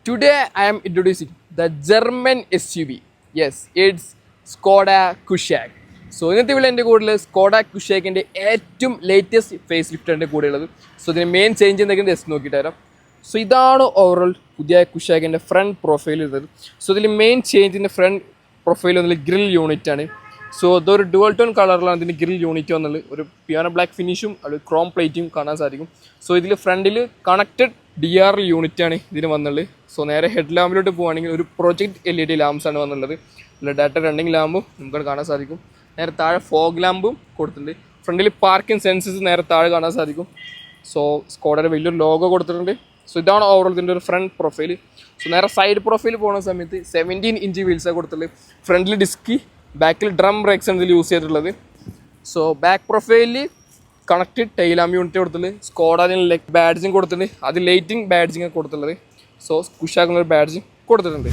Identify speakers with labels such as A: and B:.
A: Today I am introducing the German SUV. Yes, it's Skoda Kushaq. So ഇന്നത്തെ ഇവിടെ എൻ്റെ കൂടുതൽ സ്കോഡ കുഷാക്കിൻ്റെ ഏറ്റവും ലേറ്റസ്റ്റ് ഫേസ് ലിഫ്റ്റ് എൻ്റെ കൂടെ ഉള്ളത്. സോ ഇതിന് മെയിൻ ചേഞ്ച് എന്തെങ്കിലും ജസ്റ്റ് നോക്കിയിട്ട് തരാം. സോ ഇതാണ് ഓവറോൾ പുതിയ കുഷാക്കിൻ്റെ ഫ്രണ്ട് പ്രൊഫൈൽ ഉള്ളത്. സോ ഇതിൽ മെയിൻ ചേഞ്ചിൻ്റെ ഫ്രണ്ട് പ്രൊഫൈൽ വന്നത് ഗ്രിൽ യൂണിറ്റ് ആണ്. സോ ഇതൊരു ഡുവൽ ടോൺ കളറിലാണ് ഇതിൻ്റെ ഗ്രിൽ യൂണിറ്റ് വന്നുള്ളത്. ഒരു പിയാനോ ബ്ലാക്ക് ഫിനിഷും അത് ക്രോം പ്ലേറ്റും കാണാൻ സാധിക്കും. സോ ഇതിൽ ഫ്രണ്ടിൽ കണക്റ്റഡ് DRL യൂണിറ്റാണ് ഇതിന് വന്നുള്ളത്. സോ നേരെ ഹെഡ് ലാമ്പിലോട്ട് പോകുകയാണെങ്കിൽ ഒരു പ്രൊജക്ട് LED ലാംപ്സ് ആണ് വന്നുള്ളത്. അല്ല ഡാറ്റ റണ്ണിങ് ലാമ്പും നമുക്ക് കാണാൻ സാധിക്കും. നേരെ താഴെ ഫോഗ് ലാമ്പും കൊടുത്തിട്ടുണ്ട്. ഫ്രണ്ടിൽ പാർക്കിംഗ് സെൻസസ് നേരെ താഴെ കാണാൻ സാധിക്കും. സോ സ്കോഡയുടെ വലിയൊരു ലോഗോ കൊടുത്തിട്ടുണ്ട്. സോ ഇതാണ് ഓവറോൾ ഇതിൻ്റെ ഒരു ഫ്രണ്ട് പ്രൊഫൈൽ. സോ നേരെ സൈഡ് പ്രൊഫൈൽ പോകുന്ന സമയത്ത് 17 ഇഞ്ച് വീൽസാണ് കൊടുത്തിട്ടുള്ളത്. ഫ്രണ്ടിൽ ഡിസ്കി, ബാക്കിൽ ഡ്രം ബ്രേക്സ് ആണ് ഇതിൽ യൂസ് ചെയ്തിട്ടുള്ളത്. സോ ബാക്ക് പ്രൊഫൈലിൽ കണക്റ്റഡ് ടൈലാം യൂണിറ്റ് കൊടുത്തിട്ടുള്ളത്. സ്കോഡാദിന് ലെഗ് ബാഡ്ജിങ് കൊടുത്തിട്ടുണ്ട്. അത് ലൈറ്റിംഗ് ബാഡ്ജിങ് കൊടുത്തിട്ടുള്ളത്. സോ കുഷാക്കുന്ന ഒരു ബാഡ്ജിങ് കൊടുത്തിട്ടുണ്ട്.